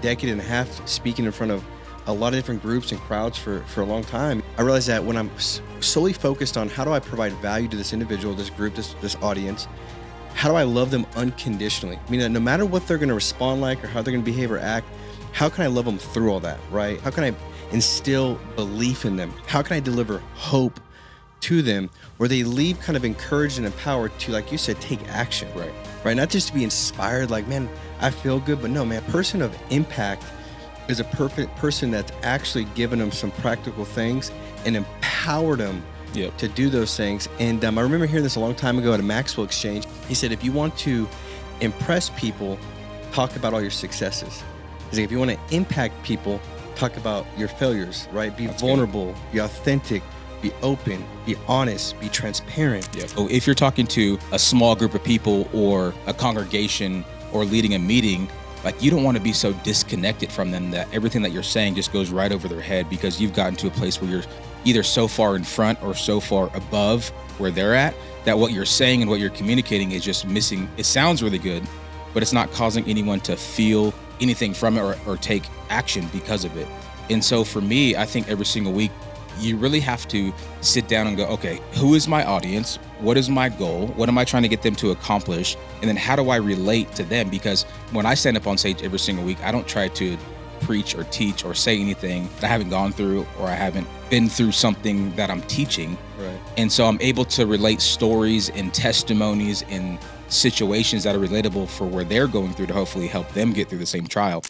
decade and a half speaking in front of a lot of different groups and crowds for a long time. I realized that when I'm solely focused on how do I provide value to this individual, this group, this audience, how do I love them unconditionally? I mean, that no matter what they're going to respond like or how they're going to behave or act, how can I love them through all that, right? How can I instill belief in them? How can I deliver hope to them where they leave kind of encouraged and empowered to, like you said, take action, right? Not just to be inspired, like, man, I feel good, but no, man, a person of impact is a perfect person that's actually given them some practical things and empowered them to do those things. And I remember hearing this a long time ago at a Maxwell exchange. He said, if you want to impress people, talk about all your successes. He's like, if you want to impact people, talk about your failures, right? Be vulnerable, be authentic, be open, be honest, be transparent. So if you're talking to a small group of people or a congregation or leading a meeting, like, you don't want to be so disconnected from them that everything that you're saying just goes right over their head because you've gotten to a place where you're either so far in front or so far above where they're at that what you're saying and what you're communicating is just missing. It sounds really good, but it's not causing anyone to feel anything from it or take action because of it. And so for me, I think every single week, you really have to sit down and go, okay, who is my audience? What is my goal? What am I trying to get them to accomplish? And then how do I relate to them? Because when I stand up on stage every single week, I don't try to preach or teach or say anything that I haven't gone through or I haven't been through something that I'm teaching. Right. And so I'm able to relate stories and testimonies and situations that are relatable for where they're going through to hopefully help them get through the same trial.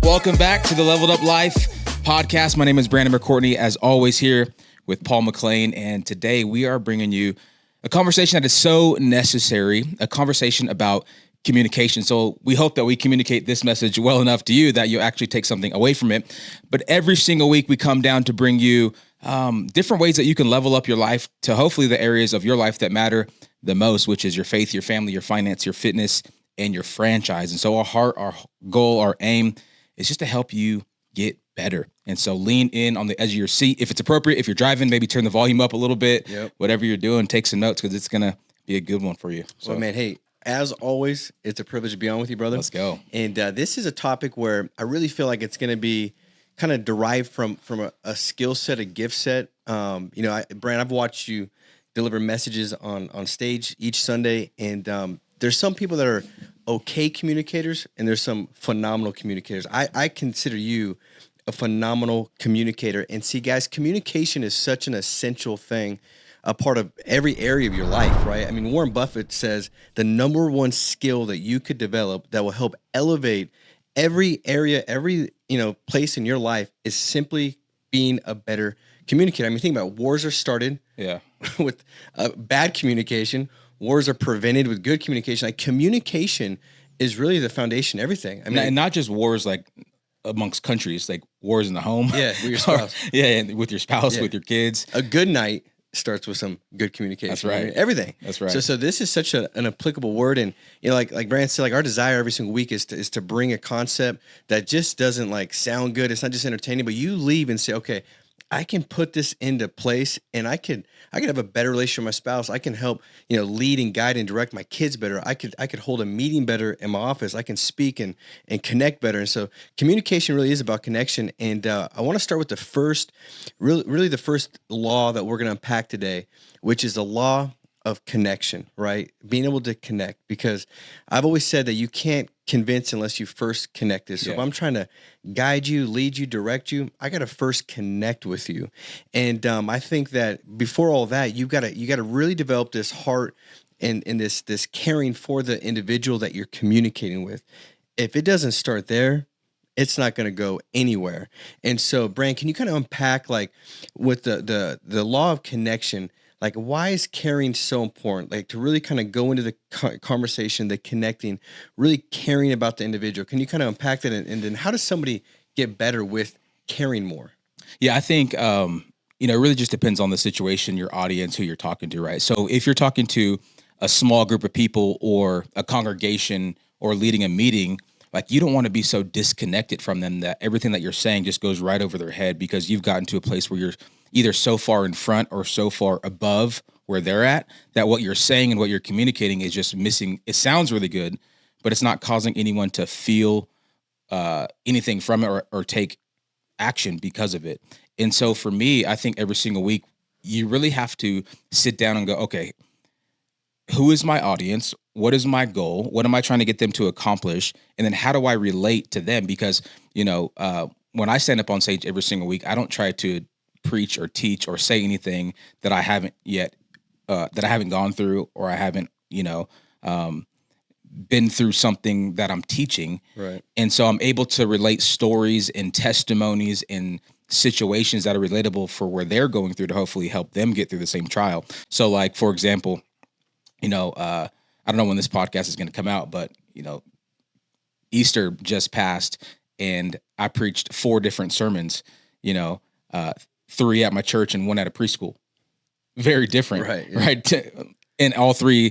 Welcome back to the Leveled Up Life podcast. My name is Bran and Paul, as always, here with Paul McLean. And today we are bringing you a conversation that is so necessary, a conversation about communication. So we hope that we communicate this message well enough to you that you actually take something away from it. But every single week we come down to bring you different ways that you can level up your life to hopefully the areas of your life that matter the most, which is your faith, your family, your finance, your fitness, and your franchise. And so our heart, our goal, our aim is just to help you get better. And so lean in on the edge of your seat. If it's appropriate, if you're driving, maybe turn the volume up a little bit. Whatever you're doing, take some notes because it's going to be a good one for you. So, man, hey, as always, it's a privilege to be on with you, brother. Let's go. And this is a topic where I really feel like it's going to be kind of derived from a skill set, a gift set. Brand, I've watched you deliver messages on stage each Sunday, and there's some people that are okay communicators, and there's some phenomenal communicators. I consider you a phenomenal communicator. And see, guys, communication is such an essential thing, a part of every area of your life, right? I mean, Warren Buffett says the number one skill that you could develop that will help elevate every area, every place in your life is simply being a better communicator. I mean, think about it. Wars are started with bad communication. Wars are prevented with good communication. Like, communication is really the foundation of everything. I mean, and not just wars like amongst countries, like wars in the home. Yeah, with your spouse. And with your spouse, with your kids. A good night starts with some good communication. That's right. I mean, everything. That's right. So this is such an applicable word, and like Brandon said, like, our desire every single week is to bring a concept that just doesn't like sound good. It's not just entertaining, but you leave and say, okay, I can put this into place, and I could have a better relationship with my spouse. I can help, lead and guide and direct my kids better. I could hold a meeting better in my office. I can speak and connect better. And so communication really is about connection. And I want to start with the first, really the first law that we're going to unpack today, which is the law of connection, right? Being able to connect, because I've always said that you can't convince unless you first connected. So if I'm trying to guide you, lead you, direct you, I got to first connect with you. And I think that before all that, you got to really develop this heart and this caring for the individual that you're communicating with. If it doesn't start there, it's not going to go anywhere. And so, Bran, can you kind of unpack, like, with the law of connection? Like, why is caring so important? Like, to really kind of go into the conversation, the connecting, really caring about the individual. Can you kind of unpack that? And then how does somebody get better with caring more? Yeah, I think, it really just depends on the situation, your audience, who you're talking to, right? So if you're talking to a small group of people or a congregation or leading a meeting, like you don't want to be so disconnected from them that everything that you're saying just goes right over their head because you've gotten to a place where you're either so far in front or so far above where they're at that what you're saying and what you're communicating is just missing. It sounds really good, but it's not causing anyone to feel anything from it or take action because of it. And so for me, I think every single week you really have to sit down and go, okay, who is my audience? What is my goal? What am I trying to get them to accomplish? And then how do I relate to them? Because, when I stand up on stage every single week, I don't try to preach or teach or say anything that I haven't yet, that I haven't gone through or I haven't, been through something that I'm teaching. Right. And so I'm able to relate stories and testimonies and situations that are relatable for where they're going through to hopefully help them get through the same trial. So like, for example, I don't know when this podcast is going to come out, but, Easter just passed and I preached 4 different sermons, 3 at my church and 1 at a preschool. Very different. Right. Yeah. Right. And all three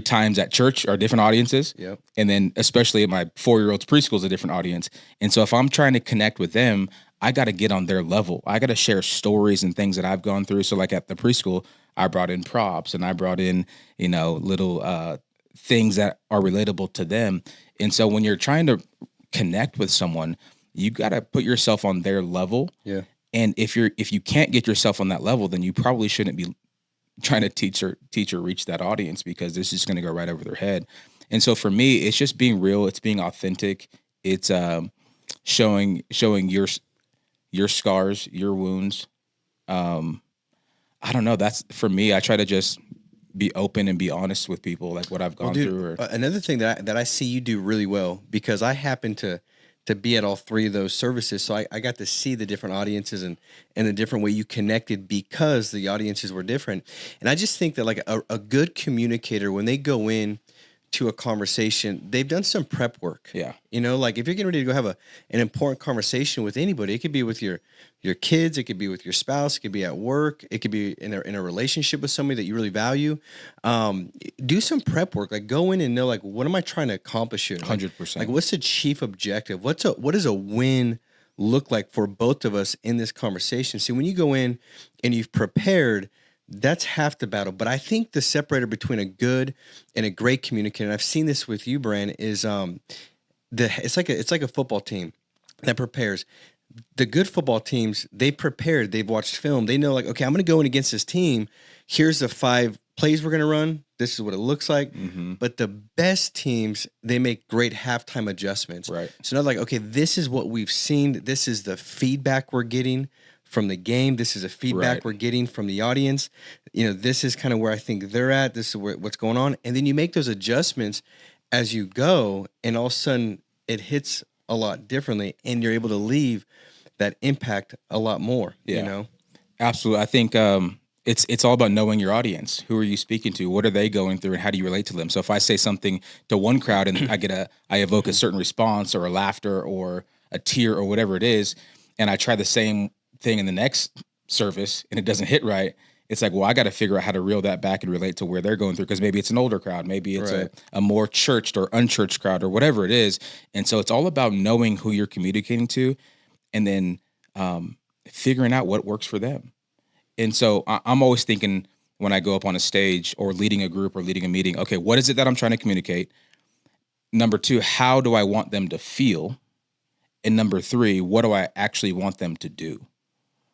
times at church are different audiences. Yep. And then especially at my 4-year-old's preschool is a different audience. And so if I'm trying to connect with them, I got to get on their level. I got to share stories and things that I've gone through. So like at the preschool, I brought in props and I brought in, little things that are relatable to them. And so when you're trying to connect with someone, you got to put yourself on their level. Yeah. And if you can't get yourself on that level, then you probably shouldn't be trying to teach or reach that audience because this is going to go right over their head. And so for me, it's just being real. It's being authentic. It's showing your scars, your wounds. I don't know. That's for me. I try to just be open and be honest with people, like what I've gone through. Another thing that I see you do really well, because I happen to be at all 3 of those services. So I got to see the different audiences and the different way you connected because the audiences were different. And I just think that like a good communicator, when they go in to a conversation, they've done some prep work. Yeah. Like if you're getting ready to go have an important conversation with anybody, it could be with your kids, it could be with your spouse, it could be at work, it could be in a relationship with somebody that you really value. Do some prep work, like go in and know, like, what am I trying to accomplish here? 100%. Like what's the chief objective? What does a win look like for both of us in this conversation? See, when you go in and you've prepared, that's half the battle. But I think the separator between a good and a great communicator, and I've seen this with you, Bran, is it's like a football team that prepares. The good football teams, they prepared, they've watched film, they know, like, okay, I'm going to go in against this team. Here's the 5 plays we're going to run. This is what it looks like. Mm-hmm. But the best teams, they make great halftime adjustments. Right. So now, like, okay, this is what we've seen. This is the feedback we're getting from the game. This is a feedback we're getting from the audience. This is kind of where I think they're at. This is what's going on. And then you make those adjustments as you go, and all of a sudden it hits a lot differently, and you're able to leave that impact a lot more. Yeah. Absolutely. I think it's all about knowing your audience. Who are you speaking to? What are they going through, and how do you relate to them? So if I say something to one crowd and I evoke a certain response or a laughter or a tear or whatever it is, and I try the same thing in the next service and it doesn't hit right, it's like, well, I got to figure out how to reel that back and relate to where they're going through, because maybe it's an older crowd, maybe it's a more churched or unchurched crowd or whatever it is. And so it's all about knowing who you're communicating to and then figuring out what works for them. And so I'm always thinking when I go up on a stage or leading a group or leading a meeting, okay, what is it that I'm trying to communicate? Number 2, how do I want them to feel? And number 3, what do I actually want them to do?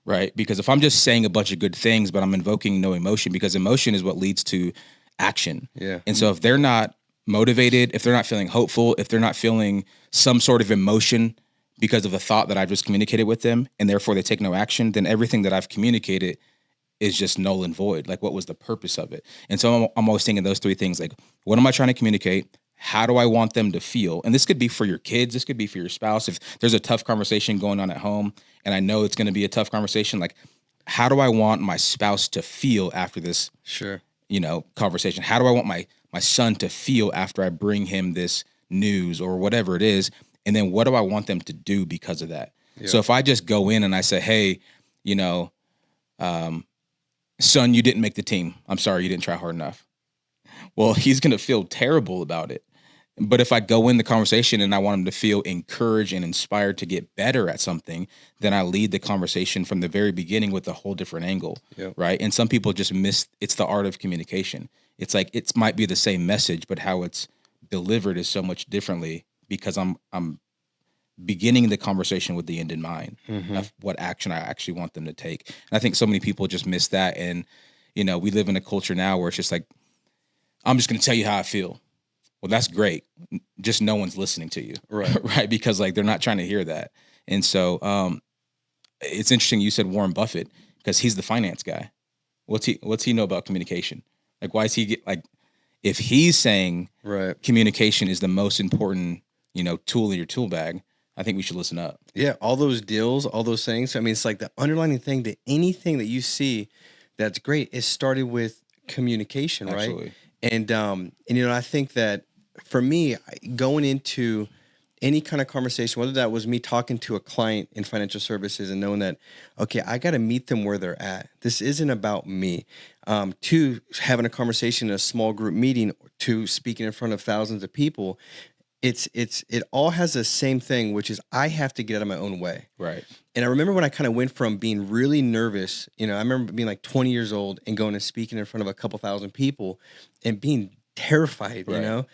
Right? Because if I'm just saying a bunch of good things, but I'm invoking no emotion, because emotion is what leads to action. Yeah. And so if they're not motivated, if they're not feeling hopeful, if they're not feeling some sort of emotion because of the thought that I've just communicated with them, and therefore they take no action, then everything that I've communicated is just null and void. Like, what was the purpose of it? And so I'm always thinking those 3 things, like, what am I trying to communicate? How do I want them to feel? And this could be for your kids. This could be for your spouse. If there's a tough conversation going on at home, and I know it's going to be a tough conversation, like, how do I want my spouse to feel after this, conversation? How do I want my son to feel after I bring him this news or whatever it is? And then what do I want them to do because of that? Yeah. So if I just go in and I say, hey, son, you didn't make the team. I'm sorry, you didn't try hard enough. Well, he's going to feel terrible about it. But if I go in the conversation and I want them to feel encouraged and inspired to get better at something, then I lead the conversation from the very beginning with a whole different angle, Yep. right? And some people just miss, it's the art of communication. It's like, it might be the same message, but how it's delivered is so much differently because I'm beginning the conversation with the end in mind of what action I actually want them to take. And I think so many people just miss that. And, we live in a culture now where it's just like, I'm just going to tell you how I feel. Well, that's great. Just no one's listening to you. Right. Right. Because like, they're not trying to hear that. And so, it's interesting. You said Warren Buffett because he's the finance guy. What's he know about communication? Like, why is he if he's saying Right. communication is the most important, tool in your tool bag, I think we should listen up. Yeah, all those deals, all those things. I mean, it's like the underlying thing that anything that you see that's great is started with communication, right? Absolutely. And I think that for me, going into any kind of conversation, whether that was me talking to a client in financial services and knowing that, okay, I got to meet them where they're at. This isn't about me. To having a conversation in a small group meeting, to speaking in front of thousands of people, it all has the same thing, which is I have to get out of my own way. Right. And I remember when I kind of went from being really nervous, I remember being like 20 years old and going and speaking in front of a couple thousand people and being terrified, Right.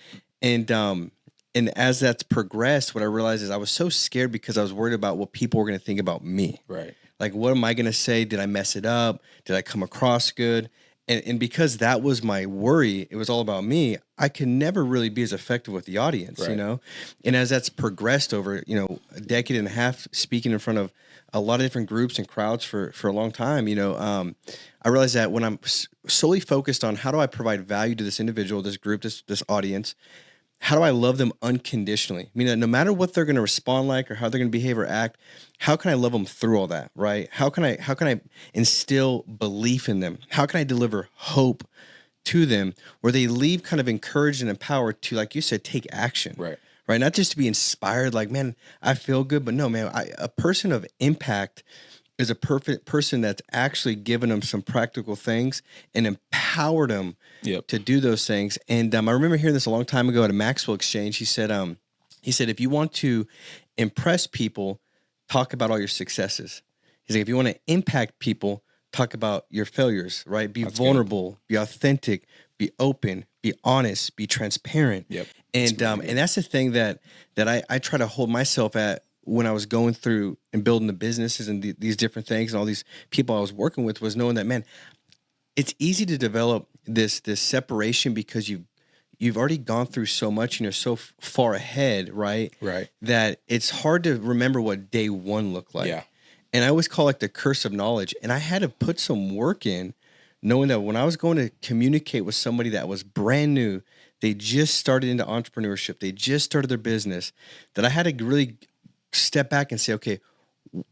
And as that's progressed, what I realized is I was so scared because I was worried about what people were going to think about me. Right. Like, what am I going to say? Did I mess it up? Did I come across good? And because that was my worry, it was all about me. I could never really be as effective with the audience, Right. And as that's progressed over, a decade and a half, speaking in front of a lot of different groups and crowds for a long time, I realized that when I'm solely focused on how do I provide value to this individual, this group, this audience, how do I love them unconditionally? I mean, no matter what they're going to respond like or how they're going to behave or act, how can I love them through all that, right? How can I instill belief in them? How can I deliver hope to them where they leave kind of encouraged and empowered to, like you said, take action, Right. right? Not just to be inspired, like, man, I feel good, but no, man, a person of impact is a perfect person that's actually given them some practical things and empowered them Yep. to do those things. And I remember hearing this a long time ago at a Maxwell exchange. He said, if you want to impress people, talk about all your successes. He's like, if you want to impact people, talk about your failures, right? Be That's vulnerable, be authentic, be open, be honest, be transparent. Yep. And That's really and that's the thing that I try to hold myself at when I was going through and building the businesses and these different things and all these people I was working with, was knowing that, man, it's easy to develop this separation because you've already gone through so much and you're so far ahead, right? Right. That it's hard to remember what day one looked like. Yeah. And I always call it the curse of knowledge. And I had to put some work in, knowing that when I was going to communicate with somebody that was brand new, they just started into entrepreneurship, they just started their business, that I had to really step back and say, okay,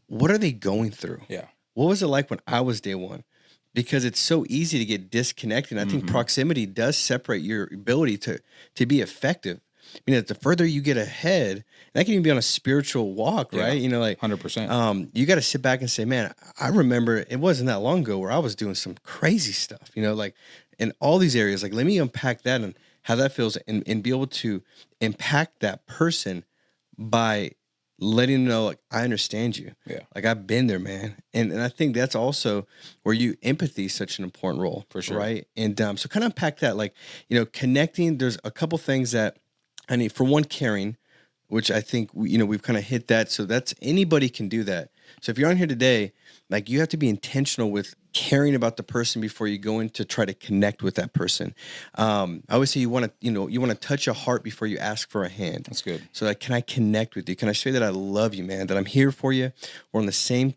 what are they going through? Yeah. What was it like when I was day one? Because it's so easy to get disconnected. And I think proximity does separate your ability to be effective. I mean, the further you get ahead, and that can even be on a spiritual walk, Yeah. right? 100%. You got to sit back and say, man, I remember it wasn't that long ago where I was doing some crazy stuff, like in all these areas. Like, let me unpack that and how that feels and be able to impact that person by letting them know, like, I understand you. Yeah. Like, I've been there, man. And I think that's also where empathy is such an important role. For sure. Right. And so kind of unpack that, like, connecting. There's a couple things that I need. For one, caring, which I think, we've kind of hit that. So that's, anybody can do that. So if you're on here today, like, you have to be intentional with caring about the person before you go in to try to connect with that person. I always say you want to touch a heart before you ask for a hand. That's good. So that, can I connect with you? Can I show you that I love you, man? That I'm here for you. We're on the same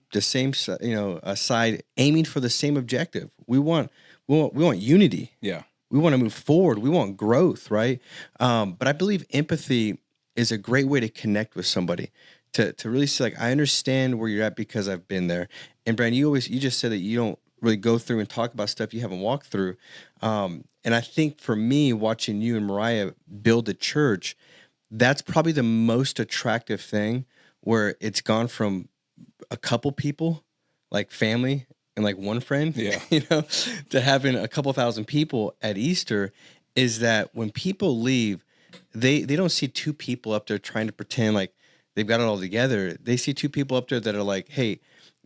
side, aiming for the same objective. We want unity. Yeah. We want to move forward. We want growth, right? But I believe empathy is a great way to connect with somebody, to really say, like, I understand where you're at because I've been there. And Brandon, you just said that you don't really go through and talk about stuff you haven't walked through. And I think for me, watching you and Mariah build a church, that's probably the most attractive thing, where it's gone from a couple people, like family and like one friend, Yeah. to having a couple thousand people at Easter. Is that when people leave, they don't see two people up there trying to pretend like they've got it all together. They see two people up there that are like, hey,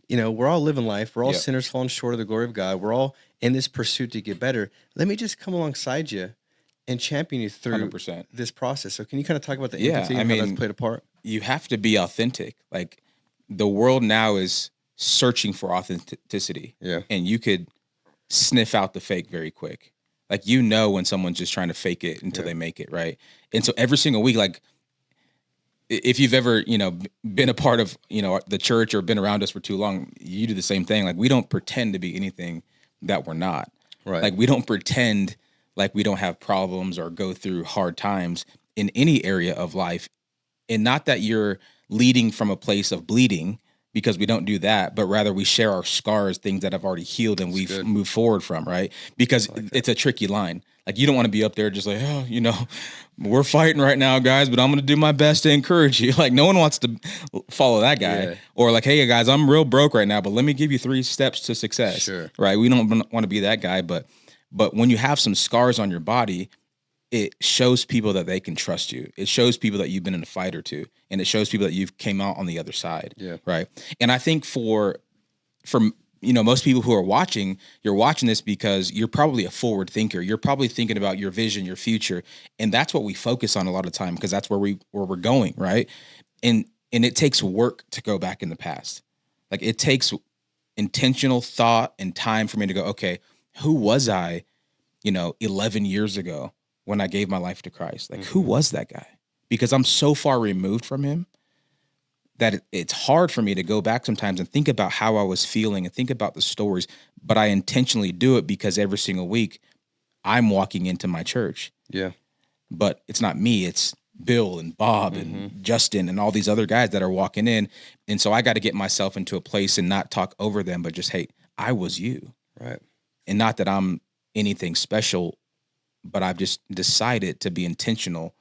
we're all living life. We're all Yep. sinners falling short of the glory of God. We're all in this pursuit to get better. Let me just come alongside you and champion you through 100%. this process. So can you kind of talk about the Yeah, empathy I and how mean, that's played a part? you have to be authentic. Like the world now is searching for authenticity. Yeah. And you could sniff out the fake very quick. Like when someone's just trying to fake it until they make it, right? And so every single week, like if you've ever, been a part of, the church or been around us for too long, you do the same thing. Like we don't pretend to be anything that we're not. Right. Like we don't pretend like we don't have problems or go through hard times in any area of life. And not that you're leading from a place of bleeding, because we don't do that, but rather we share our scars, things that have already healed and we've moved forward from, right? Because it's a tricky line. Like you don't want to be up there just like, oh, we're fighting right now, guys, but I'm going to do my best to encourage you. Like no one wants to follow that guy. Yeah. Or like, hey guys, I'm real broke right now, but let me give you 3 steps to success. Sure. Right? We don't want to be that guy, but when you have some scars on your body, it shows people that they can trust you. It shows people that you've been in a fight or two, and it shows people that you've came out on the other side. Yeah. Right. And I think for most people who are watching, you're watching this because you're probably a forward thinker. You're probably thinking about your vision, your future, and that's what we focus on a lot of time because that's where we're going, right? And it takes work to go back in the past. Like it takes intentional thought and time for me to go, okay, who was I, 11 years ago? When I gave my life to Christ, like who was that guy? Because I'm so far removed from him that it's hard for me to go back sometimes and think about how I was feeling and think about the stories, but I intentionally do it because every single week I'm walking into my church. Yeah. But it's not me, it's Bill and Bob and Justin and all these other guys that are walking in. And so I got to get myself into a place and not talk over them, but just, hey, I was you. Right. And not that I'm anything special, but I've just decided to be intentional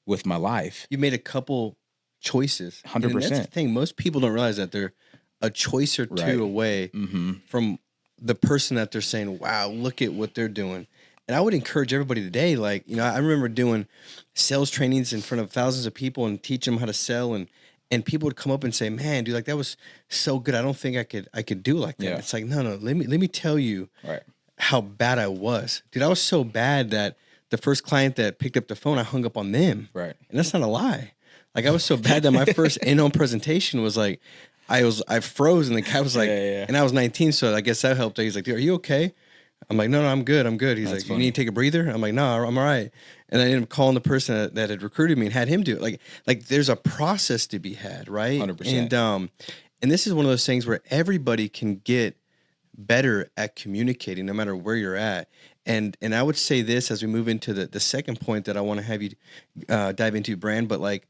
with my life. You made a couple choices. 100%. And that's the thing. Most people don't realize that they're a choice or two away from the person that they're saying, wow, look at what they're doing. And I would encourage everybody today, like, I remember doing sales trainings in front of thousands of people and teach them how to sell. And people would come up and say, man, dude, like that was so good. I don't think I could do it like that. Yeah. It's like, no, let me tell you. Right. How bad I was. Dude, I was so bad that the first client that picked up the phone, I hung up on them. Right. And that's not a lie. Like I was so bad that my first in-home presentation was like, I froze and the guy was like, and I was 19, so I guess that helped. He's like, dude, are you okay? I'm like, no, I'm good. He's like, funny. you need to take a breather? I'm like, no, I'm all right. And I ended up calling the person that had recruited me and had him do it. Like there's a process to be had, right? 100%. And this is one of those things where everybody can get better at communicating no matter where you're at. And I would say this as we move into the second point that I want to have you dive into, Bran, but like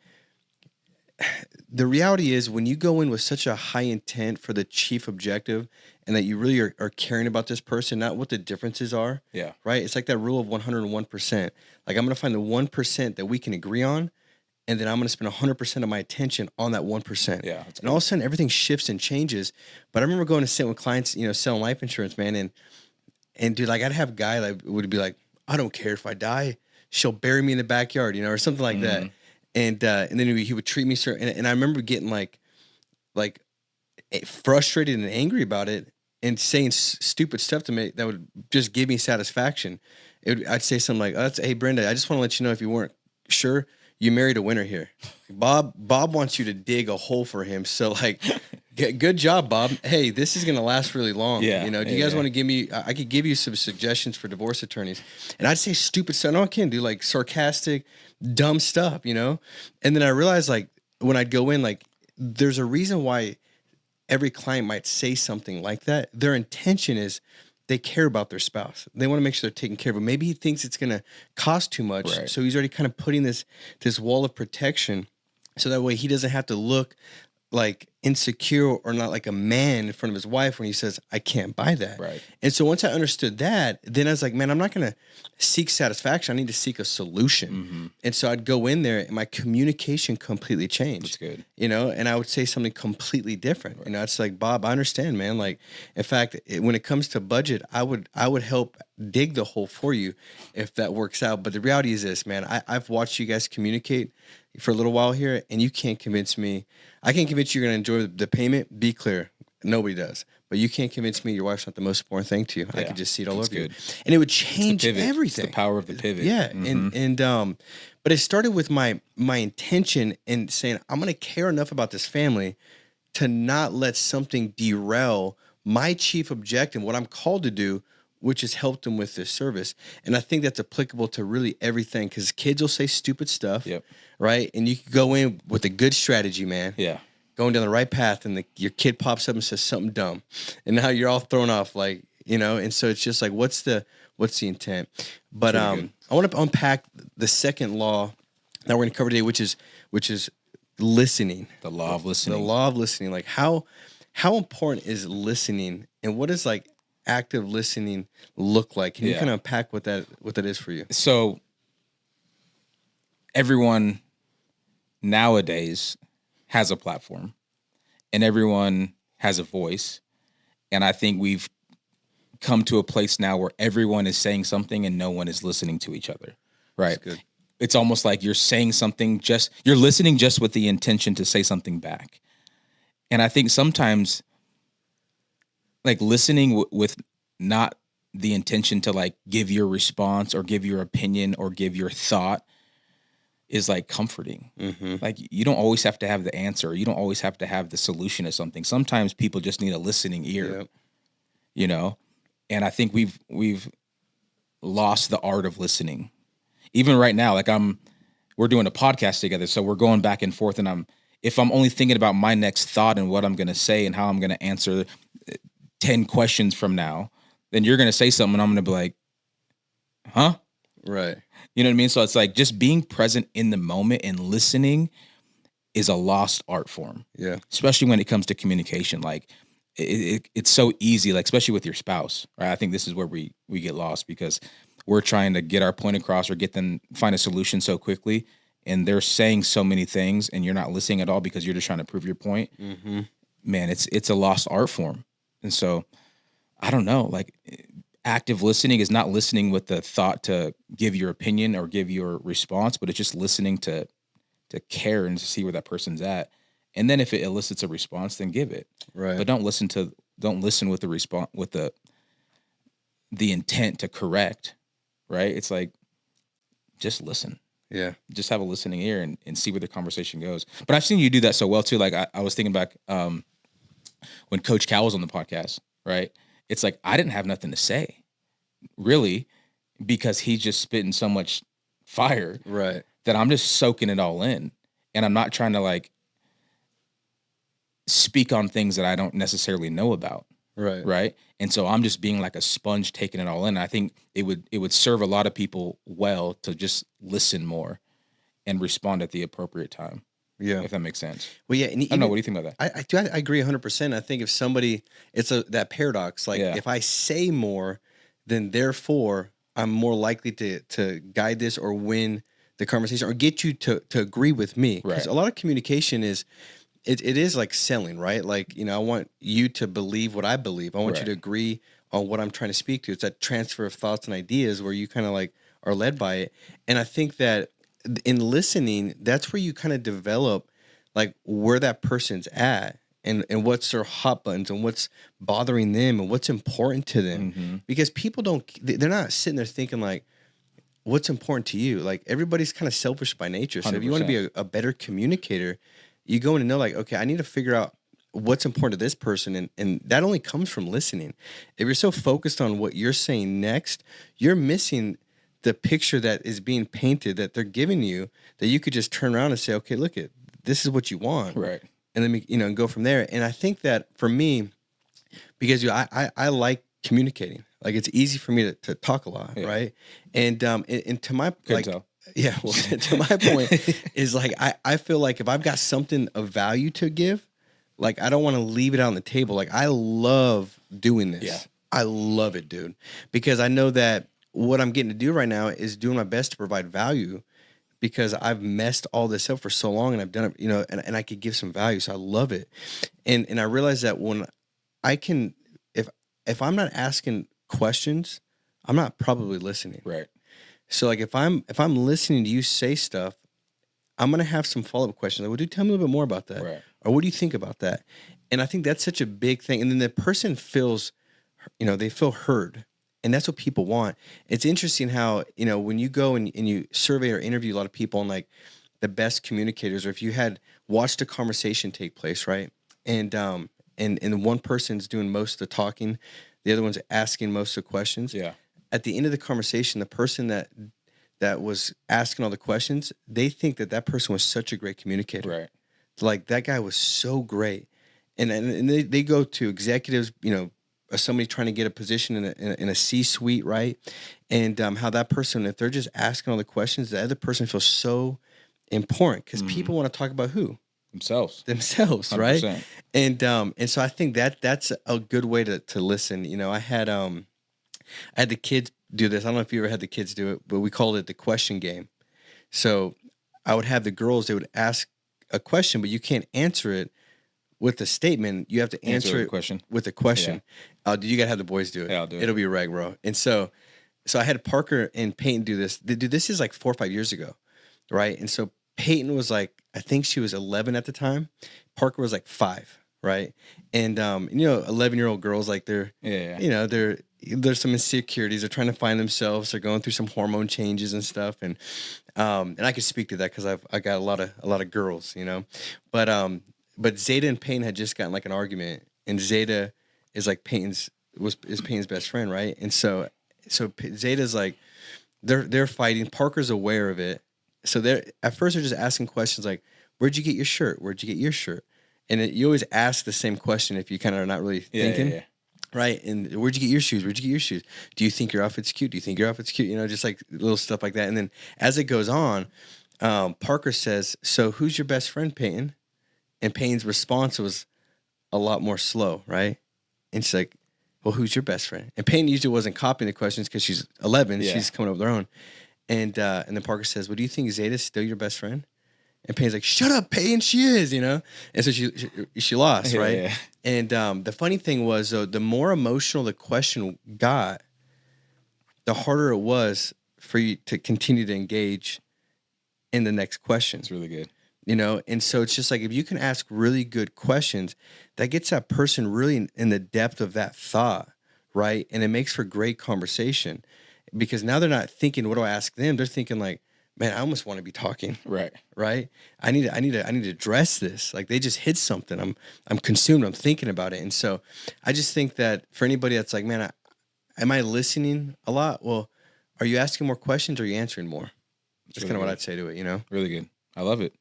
the reality is when you go in with such a high intent for the chief objective and that you really are caring about this person, not what the differences are. Yeah. Right. It's like that rule of 101%. Like I'm going to find the 1% that we can agree on. And then I'm going to spend 100% of my attention on that 1%. Yeah. And all of a sudden, everything shifts and changes. But I remember going to sit with clients, selling life insurance, man. And dude, like I'd have a guy that would be like, I don't care if I die. She'll bury me in the backyard, or something like that. And then he would treat me certain. And I remember getting like frustrated and angry about it and saying stupid stuff to me that would just give me satisfaction. I'd say something like, hey, Brenda, I just want to let you know if you weren't sure, you married a winner here. Bob wants you to dig a hole for him. So like, good job, Bob. Hey, this is going to last really long. Yeah. Do you guys want to give me, I could give you some suggestions for divorce attorneys. And I'd say stupid stuff. No, I can't do like sarcastic, dumb stuff, And then I realized like when I'd go in, like there's a reason why every client might say something like that. Their intention is they care about their spouse. They want to make sure they're taken care of. But maybe he thinks it's going to cost too much. Right. So he's already kind of putting this wall of protection so that way he doesn't have to look like insecure or not like a man in front of his wife when he says, I can't buy that. Right. And so once I understood that, then I was like, man, I'm not going to seek satisfaction. I need to seek a solution. Mm-hmm. And so I'd go in there and my communication completely changed. That's good. You know, and I would say something completely different. Right. You know, it's like, Bob, I understand, man. Like, in fact, when it comes to budget, I would help dig the hole for you if that works out. But the reality is this, man, I've watched you guys communicate for a little while here, and you can't convince me. I can't convince you you're going to enjoy the payment. Be clear. Nobody does. But you can't convince me your wife's not the most important thing to you. Yeah, I could just see it all over you. And it would change everything. It's the power of the pivot. Yeah. Mm-hmm. But it started with my intention in saying, I'm going to care enough about this family to not let something derail my chief objective, what I'm called to do, which is help them with this service. And I think that's applicable to really everything, because kids will say stupid stuff, right? And you can go in with a good strategy, man. Yeah. Going down the right path, and your kid pops up and says something dumb. And now you're all thrown off, like, you know, and so it's just like, what's the intent? But I want to unpack the second law that we're going to cover today, which is listening. The law of listening. The law of listening. Like how important is listening, and what does like active listening look like? Can you kind of unpack what that is for you? So everyone nowadays has a platform, and everyone has a voice. And I think we've come to a place now where everyone is saying something and no one is listening to each other. Right. It's almost like you're saying something, you're listening just with the intention to say something back. And I think sometimes like listening with not the intention to like give your response or give your opinion or give your thought is like comforting. Mm-hmm. Like you don't always have to have the answer. You don't always have to have the solution to something. Sometimes people just need a listening ear, you know? And I think we've lost the art of listening. Even right now, like we're doing a podcast together. So we're going back and forth, and if I'm only thinking about my next thought and what I'm going to say and how I'm going to answer 10 questions from now, then you're going to say something and I'm going to be like, huh? Right. You know what I mean? So it's like just being present in the moment and listening is a lost art form. Yeah. Especially when it comes to communication. Like it's so easy, like especially with your spouse, right? I think this is where we get lost because we're trying to get our point across or get them find a solution so quickly, and they're saying so many things and you're not listening at all because you're just trying to prove your point. Mm-hmm. Man, it's a lost art form. And so I don't know, like active listening is not listening with the thought to give your opinion or give your response, but it's just listening to care and to see where that person's at. And then if it elicits a response, then give it. Right. But don't listen with the response with the intent to correct. Right. It's like just listen. Yeah. Just have a listening ear and see where the conversation goes. But I've seen you do that so well too. Like I was thinking back when Coach Cal was on the podcast, right? It's like I didn't have nothing to say, really, because he's just spitting so much fire, right? That I'm just soaking it all in, and I'm not trying to like speak on things that I don't necessarily know about, right? And so I'm just being like a sponge, taking it all in. I think it would serve a lot of people well to just listen more and respond at the appropriate time. Yeah, if that makes sense. Well, yeah, and I don't know. What do you think about that? I agree 100%. I think if somebody, it's that paradox. Like if I say more, then therefore I'm more likely to guide this or win the conversation or get you to agree with me. Because a lot of communication is, it is like selling, right? Like, you know, I want you to believe what I believe. I want you to agree on what I'm trying to speak to. It's that transfer of thoughts and ideas where you kind of like are led by it. And I think that in listening, that's where you kind of develop like where that person's at and what's their hot buttons and what's bothering them and what's important to them. Mm-hmm. Because people they're not sitting there thinking like, what's important to you? Like everybody's kind of selfish by nature. So 100%. If you want to be a better communicator, you go in and know like, okay, I need to figure out what's important to this person. And that only comes from listening. If you're so focused on what you're saying next, you're missing the picture that is being painted that they're giving you, that you could just turn around and say, okay, look at this is what you want. Right. And then, go from there. And I think that for me, because I like communicating, like it's easy for me to talk a lot. Yeah. Right. And to my, like, well, to my point is like, I feel like if I've got something of value to give, Like, I don't want to leave it out on the table. Like, I love doing this. Yeah. I love it, dude, because I know that what I'm getting to do right now is doing my best to provide value, because I've messed all this up for so long and I've done it, and I could give some value. So I love it. And I realize that when I can, if I'm not asking questions, I'm not probably listening. Right. So like if I'm listening to you say stuff, I'm gonna have some follow-up questions. Like, well, dude, tell me a little bit more about that. Right. Or what do you think about that? And I think that's such a big thing. And then the person feels, they feel heard. And that's what people want. It's interesting how, when you go and you survey or interview a lot of people, and like the best communicators, or if you had watched a conversation take place, right? And one person's doing most of the talking, the other one's asking most of the questions. Yeah. At the end of the conversation, the person that was asking all the questions, they think that person was such a great communicator. Right. Like, that guy was so great. And they go to executives, somebody trying to get a position in a C-suite, right? And how that person, if they're just asking all the questions, the other person feels so important, because people want to talk about who? Themselves, 100%. Right? And so I think that's a good way to listen. I had the kids do this. I don't know if you ever had the kids do it, but we called it the question game. So I would have the girls, they would ask a question, but you can't answer it with a statement. You have to answer it with a question. Yeah. You got to have the boys do it. Yeah, I'll do it. It'll be a rag, bro. And so I had Parker and Peyton do this. This is like 4 or 5 years ago, right? And so Peyton was like, I think she was 11 at the time. Parker was like 5, right? And 11-year-old girls, like there's some insecurities. They're trying to find themselves. They're going through some hormone changes and stuff. And I can speak to that because I got a lot of girls, But Zeta and Peyton had just gotten like an argument, and Zeta is like Peyton's best friend, right? And so Zeta's like, they're fighting. Parker's aware of it. So they're just asking questions like, "Where'd you get your shirt? Where'd you get your shirt?" And you always ask the same question if you kind of are not really thinking. Yeah. Right. And where'd you get your shoes? Where'd you get your shoes? Do you think your outfit's cute? Do you think your outfit's cute? Just like little stuff like that. And then as it goes on, Parker says, "So who's your best friend, Peyton?" And Payne's response was a lot more slow, right? And she's like, "Well, who's your best friend?" And Payne usually wasn't copying the questions because she's 11. Yeah. She's coming up with her own. And then Parker says, "Well, do you think Zeta's still your best friend?" And Payne's like, "Shut up, Payne, she is, And so she lost, right? Yeah. And the funny thing was, though, the more emotional the question got, the harder it was for you to continue to engage in the next question. It's really good. And so it's just like, if you can ask really good questions, that gets that person really in the depth of that thought, right? And it makes for great conversation, because now they're not thinking, what do I ask them? They're thinking like, man, I almost want to be talking. Right. Right. I need to address this. Like, they just hit something. I'm consumed. I'm thinking about it. And so I just think that for anybody that's like, man, am I listening a lot? Well, are you asking more questions, or are you answering more? That's really kind of what I'd say to it, Really good. I love it.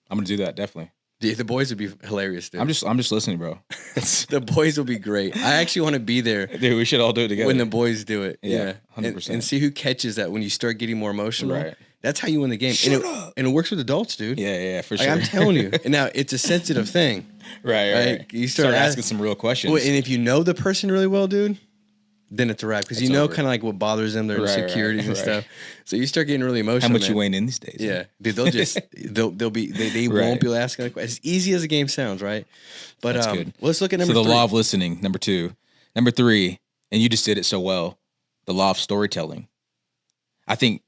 I'm gonna do that, definitely. The boys would be hilarious, dude. I'm just listening, bro. The boys will be great. I actually want to be there. Dude, we should all do it together when the boys do it. Yeah, 100%. And see who catches that when you start getting more emotional. Right. That's how you win the game. And it works with adults, dude. Yeah, for sure. I'm telling you. And now it's a sensitive thing. Right. You start asking some real questions. Well, and if you know the person really well, dude, then it's a wrap, because kind of like what bothers them, their insecurities and stuff. So you start getting really emotional. How much you weighing in these days? Yeah, dude, they'll just they'll be they won't be asking as easy as the game sounds, right? But that's good. Let's look at number 3. So the law of listening, number 2, number 3, and you just did it so well. The law of storytelling. I think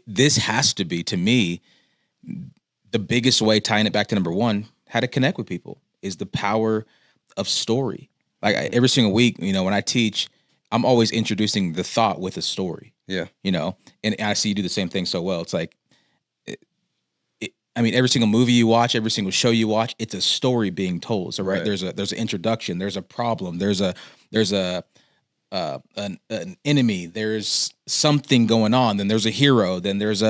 this has to be, to me, the biggest way, tying it back to number 1, how to connect with people, is the power of story. Like every single week, when I teach, I'm always introducing the thought with a story. Yeah. And I see you do the same thing so well. It's like, every single movie you watch, every single show you watch, it's a story being told. So right. There's an introduction, there's a problem, there's an enemy, there's something going on, then there's a hero, then there's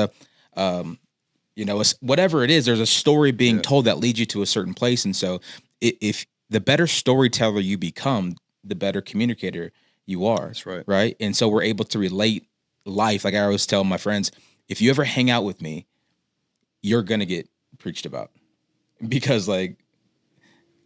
whatever it is, there's a story being told that leads you to a certain place. And so if the better storyteller you become, the better communicator you are. That's right. Right. And so we're able to relate life. Like I always tell my friends, if you ever hang out with me, you're going to get preached about, because like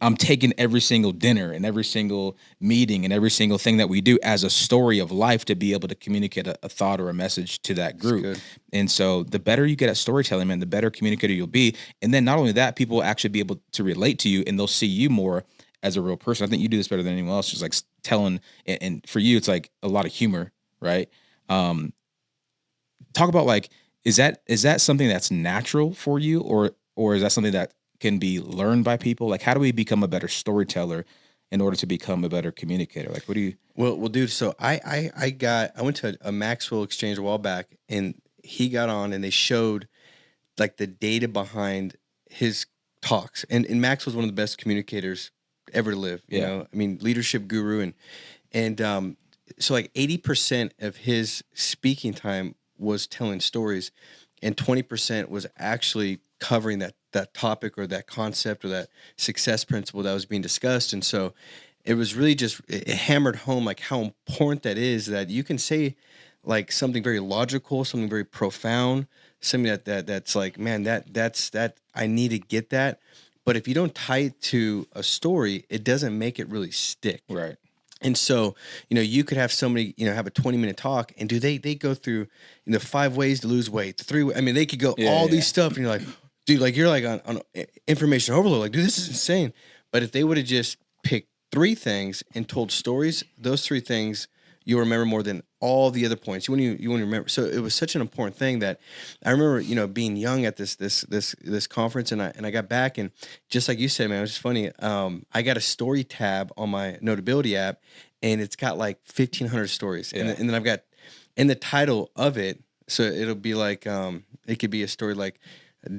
I'm taking every single dinner and every single meeting and every single thing that we do as a story of life to be able to communicate a thought or a message to that group. good. And so the better you get at storytelling, man, the better communicator you'll be. And then not only that, people will actually be able to relate to you and they'll see you more as a real person. I think you do this better than anyone else. Just like telling, and for you, it's like a lot of humor, right? Talk about like, is that something that's natural for you, or is that something that can be learned by people? Like, how do we become a better storyteller in order to become a better communicator? Like, what do you? Well, dude. So I went to a Maxwell exchange a while back, and he got on, and they showed like the data behind his talks, and Maxwell's one of the best communicators ever to live. You know, I mean, leadership guru, and so like 80% of his speaking time was telling stories, and 20% was actually covering that topic or that concept or that success principle that was being discussed. And so it was really just, it hammered home like how important that is, that you can say like something very logical, something very profound, something that's like, man, that's I need to get that. But if you don't tie it to a story, it doesn't make it really stick. Right. And so, you could have somebody, have a 20-minute talk, and they go through, 5 ways to lose weight, 3, I mean, they could go these stuff, and you're like, dude, like you're like on information overload, like, dude, this is insane. But if they would have just picked 3 things and told stories, those 3 things you'll remember more than all the other points. You wouldn't remember. So it was such an important thing that I remember, being young at this conference, and I got back, and just like you said, man, it was just funny. I got a story tab on my Notability app, and it's got like 1,500 stories, and then I've got in the title of it, so it'll be like it could be a story like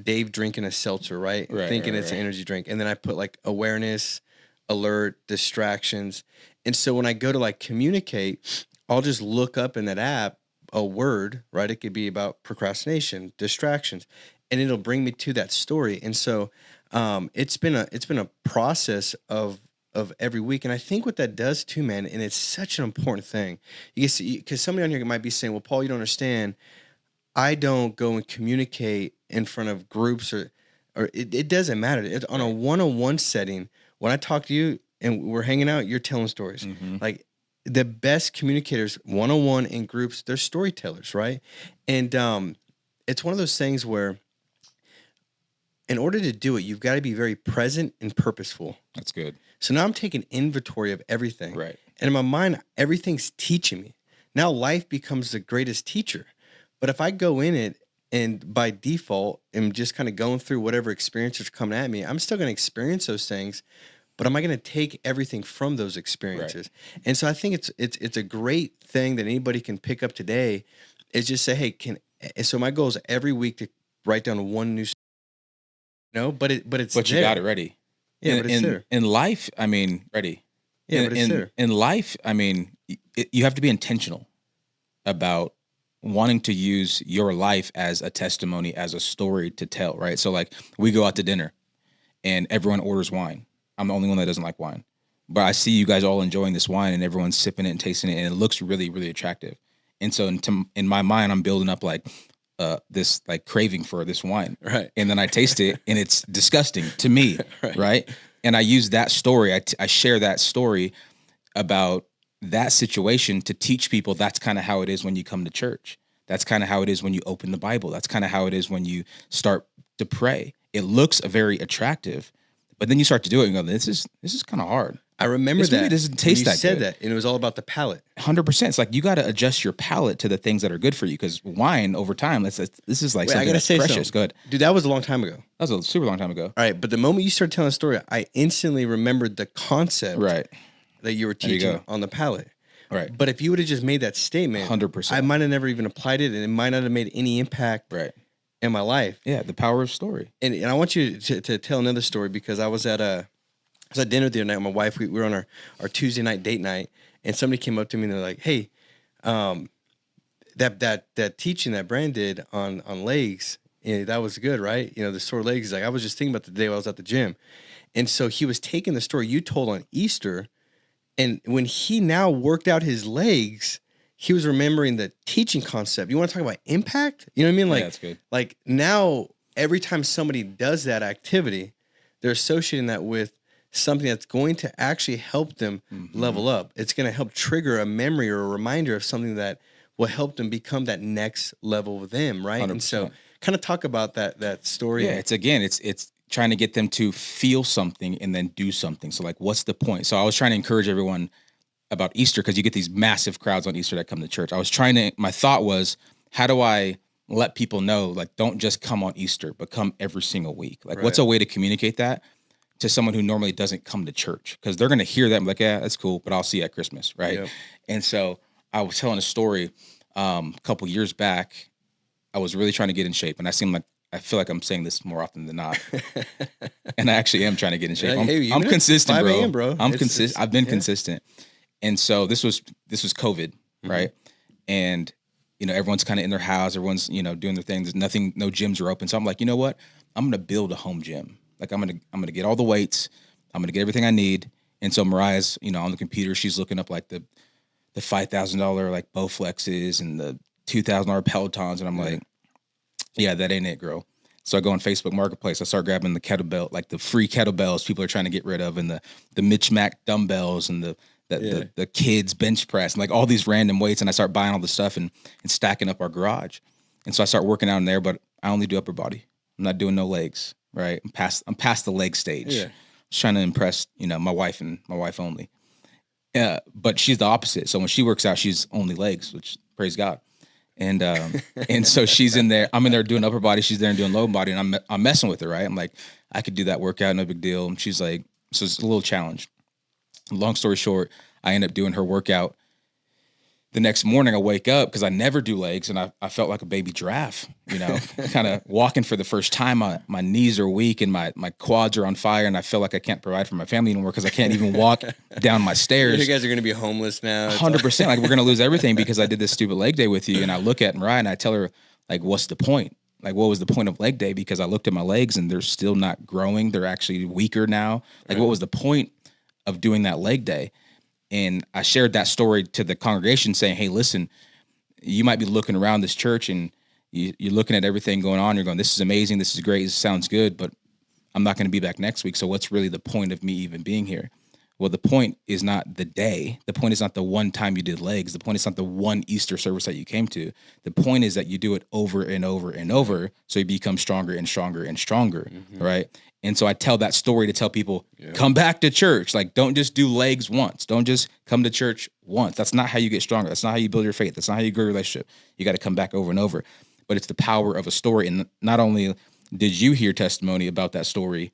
Dave drinking a seltzer, right? Thinking it's an energy drink, and then I put like awareness, alert, distractions. And so when I go to like communicate, I'll just look up in that app a word, right? It could be about procrastination, distractions, and it'll bring me to that story. And so it's been a process of every week. And I think what that does too, man, and it's such an important thing. You can see, because somebody on here might be saying, well, Paul, you don't understand. I don't go and communicate in front of groups or it doesn't matter. It's on a one-on-one setting. When I talk to you and we're hanging out, you're telling stories. Mm-hmm. Like the best communicators, one-on-one in groups, they're storytellers, right? And it's one of those things where in order to do it, you've got to be very present and purposeful. That's good. So now I'm taking inventory of everything. Right. And in my mind, everything's teaching me. Now life becomes the greatest teacher. But if I go in it and by default am just kind of going through whatever experiences are coming at me, I'm still going to experience those things, but am I going to take everything from those experiences? Right. And so I think it's a great thing that anybody can pick up today is just say, hey, so my goal is every week to write down one new story. But it's But you got it ready. Yeah, but it's there. In life, I mean, ready. Yeah, but it's there. In life, I mean, you have to be intentional about wanting to use your life as a testimony, as a story to tell, right? So like we go out to dinner and everyone orders wine. I'm the only one that doesn't like wine, but I see you guys all enjoying this wine and everyone's sipping it and tasting it and it looks really, really attractive. And so in my mind, I'm building up like this like craving for this wine. Right. And then I taste it and it's disgusting to me. Right. And I use that story. I share that story about that situation to teach people that's kind of how it is when you come to church. That's kind of how it is when you open the Bible. That's kind of how it is when you start to pray. It looks very attractive, but then you start to do it and go, this is kind of hard. I remember this that. Really doesn't taste that good. You said that, and it was all about the palate. 100%. It's like you got to adjust your palate to the things that are good for you, because wine over time, this is like something that's precious. Good. Dude, that was a long time ago. That was a super long time ago. All right, but the moment you started telling the story, I instantly remembered the concept that you were teaching on the palate. Right. But if you would have just made that statement, 100%, I might have never even applied it, and it might not have made any impact in my life. Yeah, the power of story. And I want you to tell another story, because I was at dinner the other night with my wife. We were on our Tuesday night date night, and somebody came up to me and they're like, "Hey, that teaching that Bran did on legs, that was good, right? The sore legs." He's like, "I was just thinking about the day I was at the gym," and so he was taking the story you told on Easter, and when he now worked out his legs, he was remembering the teaching concept. You want to talk about impact? You know what I mean? Like, that's good. Like now, every time somebody does that activity, they're associating that with something that's going to actually help them level up. It's going to help trigger a memory or a reminder of something that will help them become that next level of them, right? 100%. And so kind of talk about that story. Yeah, it's trying to get them to feel something and then do something. So like, what's the point? So I was trying to encourage everyone about Easter, because you get these massive crowds on Easter that come to church. My thought was, how do I let people know, like, don't just come on Easter, but come every single week? Like, what's a way to communicate that to someone who normally doesn't come to church? Because they're going to hear that and be like, yeah, that's cool, but I'll see you at Christmas, right? Yep. And so I was telling a story a couple years back. I was really trying to get in shape, and I feel like I'm saying this more often than not, and I actually am trying to get in shape. I'm consistent, 5 a.m., bro. I'm consistent. I've been consistent, and so this was COVID, right? And everyone's kind of in their house, everyone's doing their thing. There's nothing, no gyms are open, so I'm like, you know what? I'm gonna build a home gym. Like I'm gonna get all the weights, I'm gonna get everything I need. And so Mariah's on the computer, she's looking up like the $5,000 like Bowflexes and the $2,000 Pelotons, and I'm like, yeah, that ain't it, girl. So I go on Facebook Marketplace. I start grabbing the kettlebell, like the free kettlebells people are trying to get rid of, and the Mitch Mac dumbbells, and the kids bench press, and like all these random weights. And I start buying all the stuff and stacking up our garage. And so I start working out in there, but I only do upper body. I'm not doing no legs, right? I'm past the leg stage. Yeah. Just trying to impress, my wife and my wife only. But she's the opposite. So when she works out, she's only legs, which praise God. And and so she's in there. I'm in there doing upper body. She's there and doing lower body, and I'm messing with her, right? I'm like, I could do that workout, no big deal. And she's like, so it's a little challenge. Long story short, I end up doing her workout. The next morning, I wake up because I never do legs, and I felt like a baby giraffe, kind of walking for the first time. My knees are weak and my quads are on fire, and I feel like I can't provide for my family anymore because I can't even walk down my stairs. You guys are going to be homeless now. 100%. Like, we're going to lose everything because I did this stupid leg day with you. And I look at Mariah and I tell her, like, what's the point? Like, what was the point of leg day? Because I looked at my legs and they're still not growing. They're actually weaker now. Like, what was the point of doing that leg day? And I shared that story to the congregation saying, hey, listen, you might be looking around this church and you're looking at everything going on. You're going, this is amazing. This is great. This sounds good, but I'm not going to be back next week. So what's really the point of me even being here? Well, the point is not the day. The point is not the one time you did legs. The point is not the one Easter service that you came to. The point is that you do it over and over and over, so you become stronger and stronger and stronger, right? And so I tell that story to tell people, come back to church. Like, don't just do legs once. Don't just come to church once. That's not how you get stronger. That's not how you build your faith. That's not how you grow your relationship. You got to come back over and over. But it's the power of a story. And not only did you hear testimony about that story,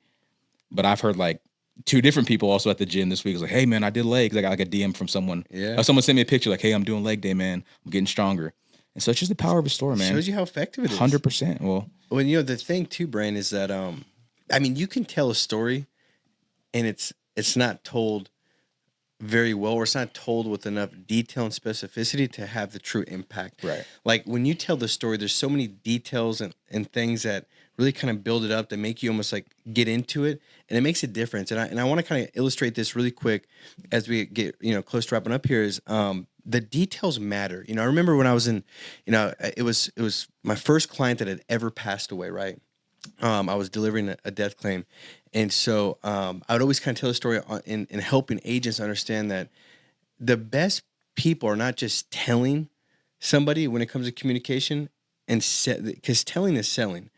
but I've heard like 2 different people also at the gym this week. It was like, hey, man, I did legs. I got like a DM from someone. Yeah. Someone sent me a picture like, hey, I'm doing leg day, man. I'm getting stronger. And so it's just the power of a story, man. Shows you how effective it is. 100%. Well, the thing too, Bran, is that, you can tell a story and it's not told very well, or it's not told with enough detail and specificity to have the true impact. Right. Like when you tell the story, there's so many details and things that really kind of build it up that make you almost like get into it, and it makes a difference. And I want to kind of illustrate this really quick as we get close to wrapping up here. Is the details matter. I remember when I was in, it was my first client that had ever passed away. Right. I was delivering a death claim. And so I would always kind of tell a story in helping agents understand that the best people are not just telling somebody when it comes to communication, because telling is selling.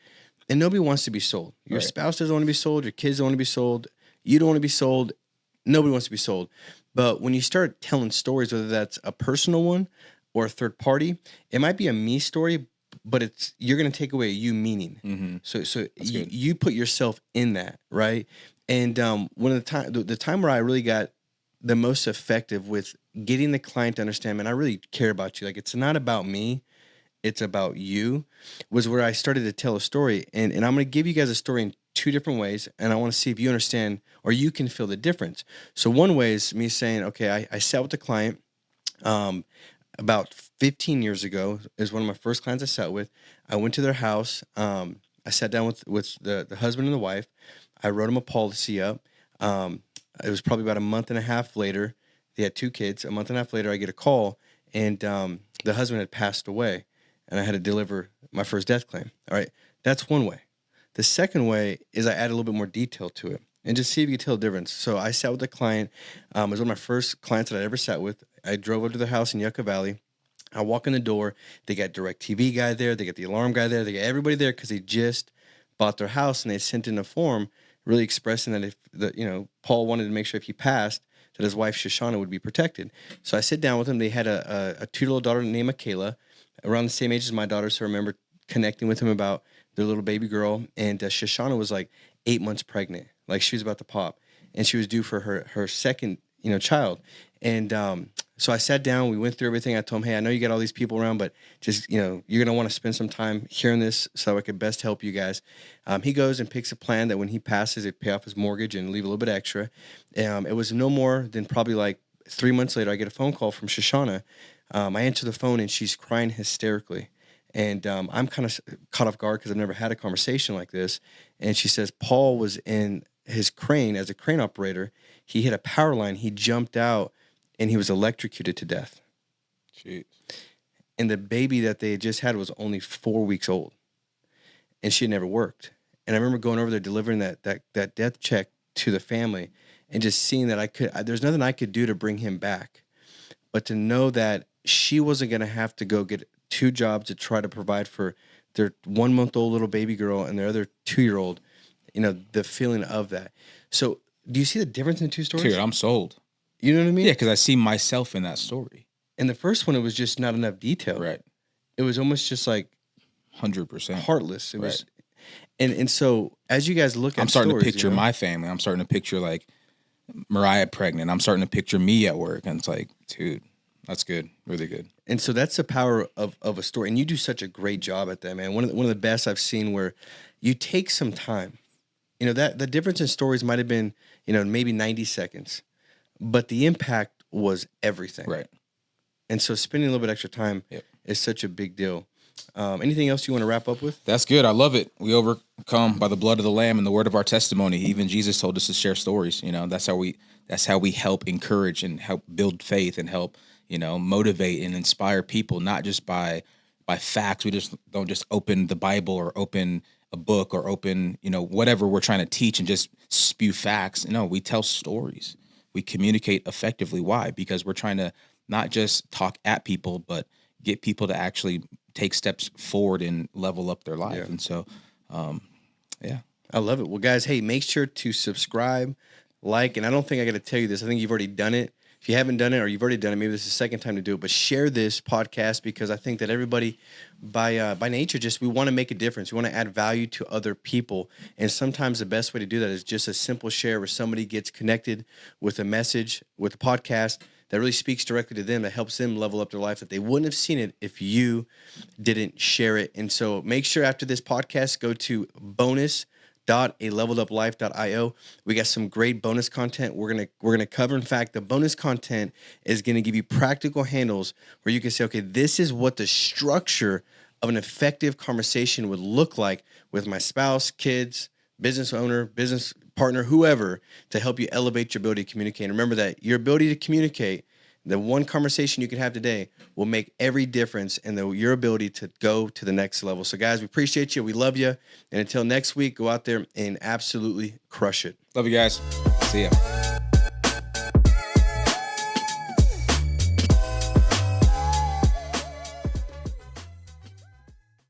And nobody wants to be sold. Your spouse doesn't want to be sold. Your kids don't want to be sold. You don't want to be sold. Nobody wants to be sold. But when you start telling stories, whether that's a personal one or a third party, it might be a me story, but you're going to take away a you meaning. Mm-hmm. So you put yourself in that, right? And one of the time where I really got the most effective with getting the client to understand, man, I really care about you. Like, it's not about me. It's about you, was where I started to tell a story. And I'm going to give you guys a story in 2 different ways. And I want to see if you understand or you can feel the difference. So one way is me saying, okay, I sat with the client about 15 years ago. Is one of my first clients I sat with. I went to their house. I sat down with the husband and the wife. I wrote them a policy up. It was probably about a month and a half later. They had 2 kids. A month and a half later, I get a call, and the husband had passed away. And I had to deliver my first death claim. All right. That's one way. The second way is I add a little bit more detail to it. and just see if you can tell the difference. So I sat with a client. It was one of my first clients that I ever sat with. I drove up to their house in Yucca Valley. I walk in the door. They got DirecTV guy there. They got the alarm guy there. They got everybody there because they just bought their house, and they sent in a form really expressing that Paul wanted to make sure if he passed, that his wife Shoshana would be protected. So I sit down with them. They had a 2-year-old daughter named Michaela, around the same age as my daughter. So I remember connecting with him about their little baby girl. And Shoshana was like 8 months pregnant, like she was about to pop, and she was due for her second child. And so I sat down. We went through everything. I told him, hey, I know you got all these people around, but just you're gonna want to spend some time hearing this so I could best help you guys. He goes and picks a plan that when he passes, it pay off his mortgage and leave a little bit extra. It was no more than probably like 3 months later, I get a phone call from Shoshana. I answer the phone and she's crying hysterically. And I'm kind of caught off guard because I've never had a conversation like this. And she says, Paul was in his crane as a crane operator. He hit a power line. He jumped out and he was electrocuted to death. Jeez. And the baby that they had just had was only 4 weeks old. And she had never worked. And I remember going over there delivering that death check to the family and just seeing that there's nothing I could do to bring him back. But to know that she wasn't going to have to go get 2 jobs to try to provide for their 1-month-old little baby girl and their other 2-year-old, the feeling of that. So do you see the difference in the 2 stories? Dude, I'm sold. You know what I mean? Yeah, because I see myself in that story. In the first one, it was just not enough detail. Right. It was almost just like 100%. heartless. It was, and so as you guys look at I'm starting stories, to picture my family. I'm starting to picture like Mariah pregnant. I'm starting to picture me at work. And it's like, dude, that's good. Really good. And so that's the power of a story. And you do such a great job at that, man. One of the best I've seen where you take some time. That the difference in stories might have been, maybe 90 seconds, but the impact was everything. Right. And so spending a little bit extra time is such a big deal. Anything else you want to wrap up with? That's good. I love it. We overcome by the blood of the Lamb and the word of our testimony. Even Jesus told us to share stories. That's how we help encourage and help build faith and help, motivate and inspire people, not just by facts. We just don't just open the Bible or open a book or open, whatever we're trying to teach and just spew facts. No, we tell stories. We communicate effectively. Why? Because we're trying to not just talk at people, but get people to actually take steps forward and level up their life. Yeah. And so, I love it. Well, guys, hey, make sure to subscribe, like, and I don't think I got to tell you this. I think you've already done it. If you haven't done it or you've already done it, maybe this is the second time to do it, but share this podcast because I think that everybody by nature, we want to make a difference. We want to add value to other people. And sometimes the best way to do that is just a simple share where somebody gets connected with a message, with a podcast that really speaks directly to them, that helps them level up their life, that they wouldn't have seen it if you didn't share it. And so make sure after this podcast, go to bonus.aleveluplife.io. We got some great bonus content we're gonna cover. In fact, the bonus content is gonna give you practical handles where you can say, okay, this is what the structure of an effective conversation would look like with my spouse, kids, business owner, business partner, whoever, to help you elevate your ability to communicate. And remember that your ability to communicate, the one conversation you can have today will make every difference in your ability to go to the next level. So guys, we appreciate you. We love you. And until next week, go out there and absolutely crush it. Love you guys. See ya.